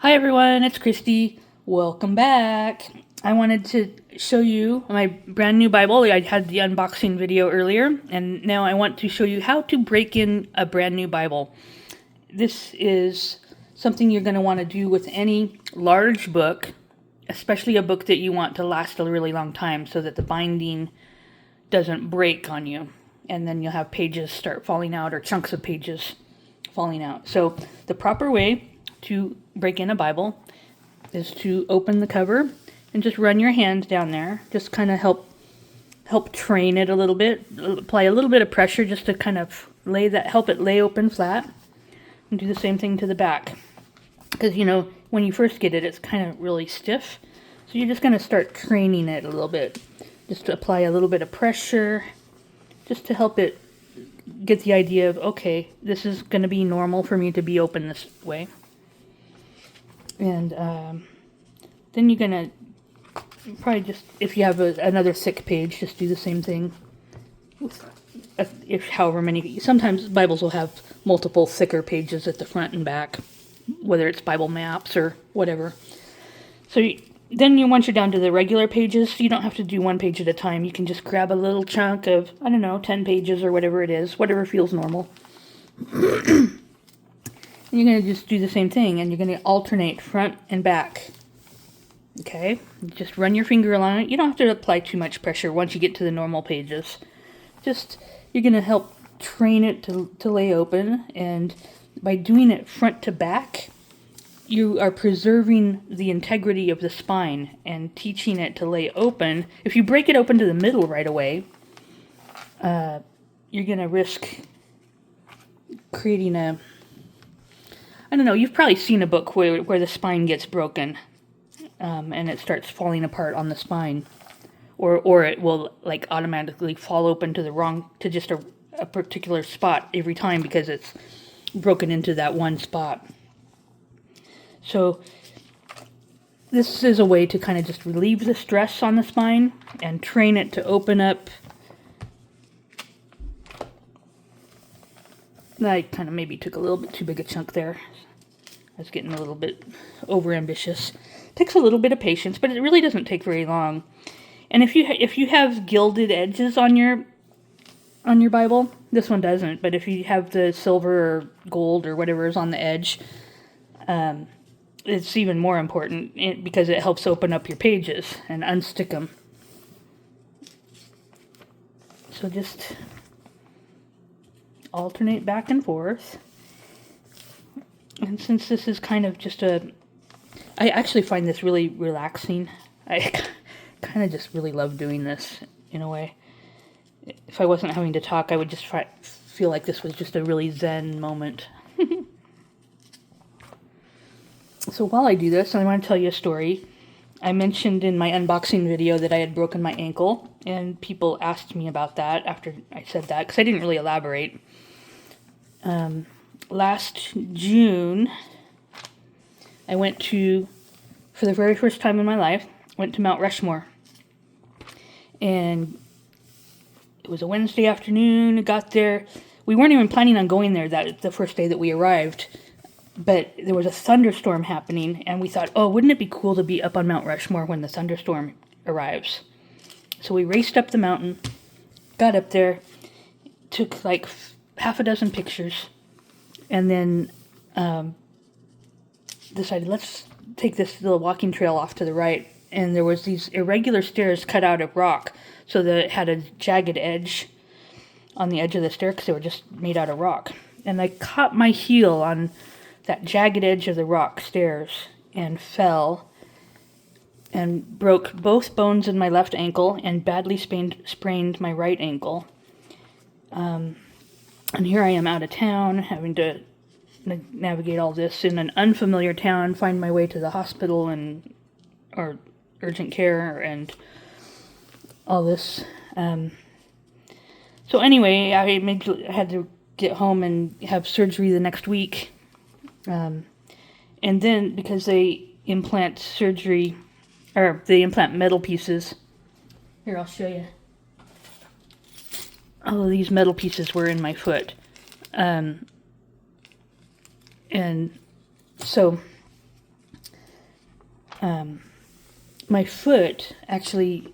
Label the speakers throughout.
Speaker 1: Hi everyone, it's Christy. Welcome back. I wanted to show you my brand new Bible. I had the unboxing video earlier, and now I want to show you how to break in a brand new Bible. This is something you're going to want to do with any large book, especially a book that you want to last a really long time so that the binding doesn't break on you. And then you'll have pages start falling out or chunks of pages falling out. So the proper way to break in a Bible is to open the cover and just run your hands down there. Just kind of help train it a little bit. Apply a little bit of pressure just to kind of help it lay open flat. And do the same thing to the back. Because, when you first get it, it's kind of really stiff. So you're just going to start training it a little bit. Just to apply a little bit of pressure. Just to help it get the idea of, okay, this is going to be normal for me to be open this way. And then you're going to probably just, if you have another thick page, just do the same thing. However many, sometimes Bibles will have multiple thicker pages at the front and back, whether it's Bible maps or whatever. So once you're down to the regular pages, you don't have to do one page at a time. You can just grab a little chunk of, 10 pages or whatever it is, whatever feels normal. And you're going to just do the same thing, and you're going to alternate front and back. Okay? Just run your finger along it. You don't have to apply too much pressure once you get to the normal pages. You're going to help train it to lay open, and by doing it front to back, you are preserving the integrity of the spine and teaching it to lay open. If you break it open to the middle right away, you're going to risk creating you've probably seen a book where the spine gets broken and it starts falling apart on the spine. Or it will automatically fall open to just a particular spot every time because it's broken into that one spot. So this is a way to kind of just relieve the stress on the spine and train it to open up. I kind of maybe took a little bit too big a chunk there. I was getting a little bit overambitious. Takes a little bit of patience, but it really doesn't take very long. And if you have gilded edges on your Bible, this one doesn't. But if you have the silver or gold or whatever is on the edge, it's even more important because it helps open up your pages and unstick them. So just alternate back and forth. And since this is kind of just I actually find this really relaxing. I kind of just really love doing this in a way. If I wasn't having to talk, I would just feel like this was just a really zen moment. So while I do this, I want to tell you a story. I mentioned in my unboxing video that I had broken my ankle, and people asked me about that after I said that, because I didn't really elaborate. Last June, I went for the very first time in my life, went to Mount Rushmore. And it was a Wednesday afternoon. I got there. We weren't even planning on going there the first day that we arrived. But there was a thunderstorm happening, and we thought, wouldn't it be cool to be up on Mount Rushmore when the thunderstorm arrives? So we raced up the mountain, got up there, took half a dozen pictures, and then decided, let's take this little walking trail off to the right. And there was these irregular stairs cut out of rock, so that it had a jagged edge on the edge of the stair because they were just made out of rock. And I caught my heel on that jagged edge of the rock stairs and fell and broke both bones in my left ankle and badly sprained my right ankle. And here I am out of town, having to navigate all this in an unfamiliar town, find my way to the hospital or urgent care and all this. So anyway, I had to get home and have surgery the next week. And then because they implant metal pieces. Here, I'll show you. All of these metal pieces were in my foot. And so my foot actually,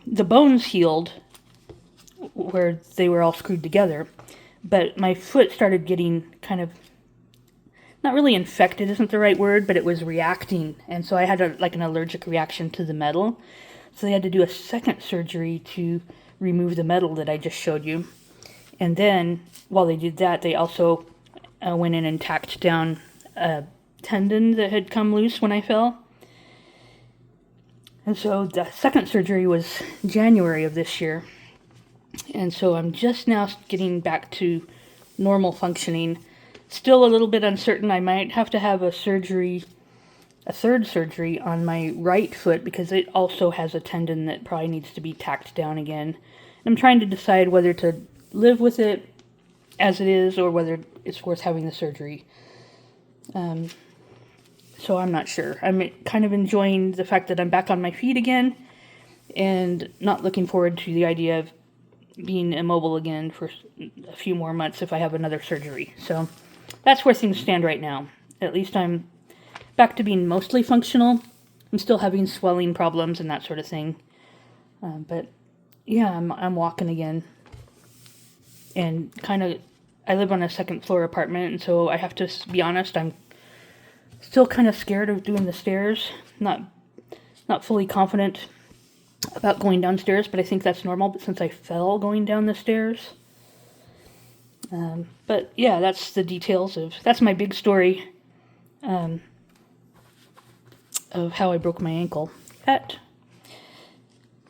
Speaker 1: the bones healed where they were all screwed together, but my foot started getting kind of, not really infected isn't the right word, but it was reacting, and so I had an allergic reaction to the metal. So they had to do a second surgery to remove the metal that I just showed you. And then, while they did that, they also went in and tacked down a tendon that had come loose when I fell. And so the second surgery was January of this year. And so I'm just now getting back to normal functioning. Still a little bit uncertain. I might have to have a third surgery on my right foot because it also has a tendon that probably needs to be tacked down again. I'm trying to decide whether to live with it as it is or whether it's worth having the surgery. So I'm not sure. I'm kind of enjoying the fact that I'm back on my feet again and not looking forward to the idea of being immobile again for a few more months if I have another surgery. So that's where things stand right now. At least I'm back to being mostly functional. I'm still having swelling problems and that sort of thing. But yeah, I'm walking again. And I live on a second floor apartment, and so I have to be honest, I'm still kind of scared of doing the stairs. Not fully confident about going downstairs, but I think that's normal, but since I fell going down the stairs. But yeah, that's the details that's my big story of how I broke my ankle at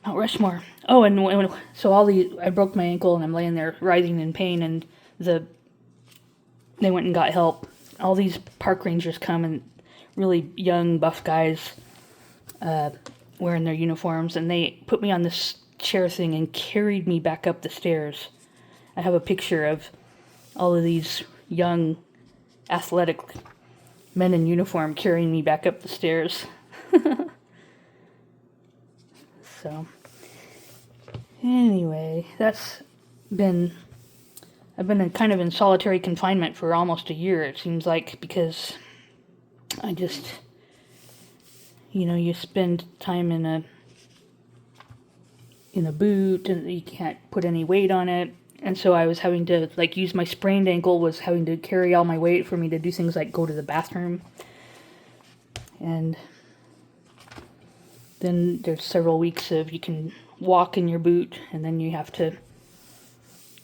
Speaker 1: Mount Rushmore. Oh, and so I broke my ankle and I'm laying there writhing in pain, and they went and got help. All these park rangers come, and really young, buff guys wearing their uniforms, and they put me on this chair thing and carried me back up the stairs. I have a picture of all of these young, athletic men in uniform carrying me back up the stairs. So, anyway, I've been kind of in solitary confinement for almost a year, it seems like, because I just, you spend time in a boot and you can't put any weight on it. And so I was having to use my sprained ankle, was having to carry all my weight for me to do things like go to the bathroom. And then there's several weeks of you can walk in your boot, and then you have to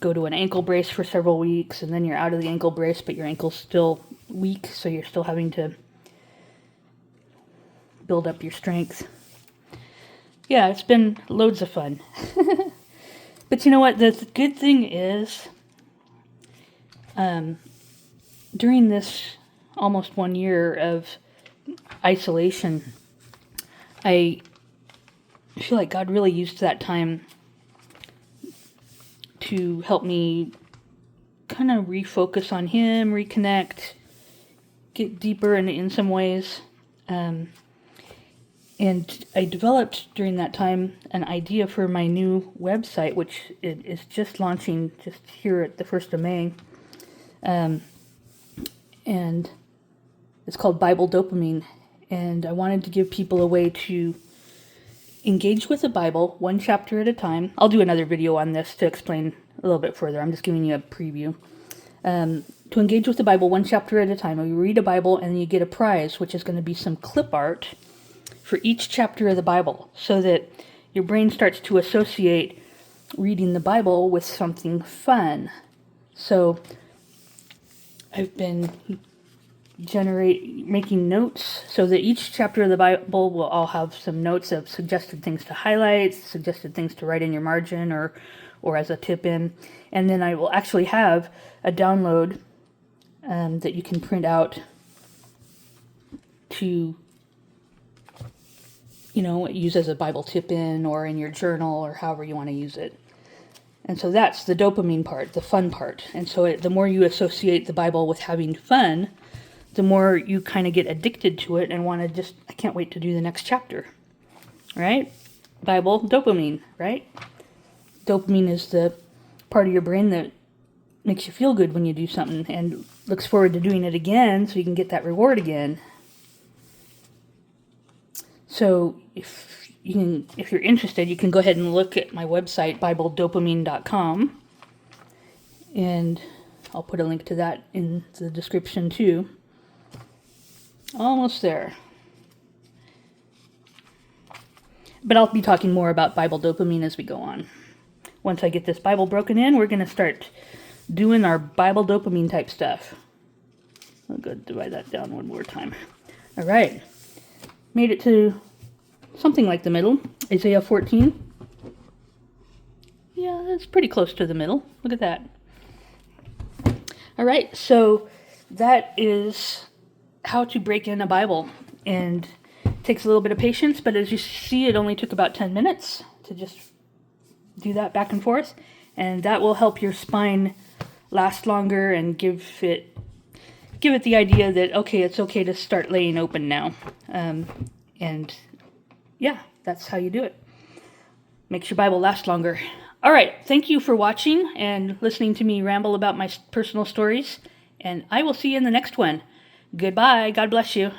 Speaker 1: go to an ankle brace for several weeks, and then you're out of the ankle brace, but your ankle's still weak, so you're still having to build up your strength. Yeah, it's been loads of fun. But you know what? The good thing is, during this almost 1 year of isolation, I feel like God really used that time to help me kind of refocus on Him, reconnect, get deeper in some ways. And I developed during that time an idea for my new website, which is just launching just here at the 1st of May. And it's called Bible Dopamine. And I wanted to give people a way to engage with the Bible one chapter at a time. I'll do another video on this to explain a little bit further. I'm just giving you a preview. To engage with the Bible one chapter at a time. You read a Bible and you get a prize, which is going to be some clip art for each chapter of the Bible, so that your brain starts to associate reading the Bible with something fun. So I've been making notes so that each chapter of the Bible will all have some notes of suggested things to highlight, suggested things to write in your margin or as a tip in. And then I will actually have a download that you can print out to use as a Bible tip-in or in your journal or however you want to use it. And so that's the dopamine part, the fun part. And so the more you associate the Bible with having fun, the more you kind of get addicted to it and want to I can't wait to do the next chapter, right? Bible, dopamine, right? Dopamine is the part of your brain that makes you feel good when you do something and looks forward to doing it again so you can get that reward again. So if you're interested, you can go ahead and look at my website, BibleDopamine.com, and I'll put a link to that in the description too. Almost there. But I'll be talking more about Bible dopamine as we go on. Once I get this Bible broken in, we're going to start doing our Bible dopamine type stuff. I'll go divide that down one more time. All right. Made it to something like the middle. Isaiah 14. Yeah, that's pretty close to the middle. Look at that. All right, so that is how to break in a Bible. And it takes a little bit of patience, but as you see, it only took about 10 minutes to just do that back and forth. And that will help your spine last longer and give it the idea that, okay, it's okay to start laying open now. And yeah, that's how you do it. Makes your Bible last longer. All right, thank you for watching and listening to me ramble about my personal stories. And I will see you in the next one. Goodbye. God bless you.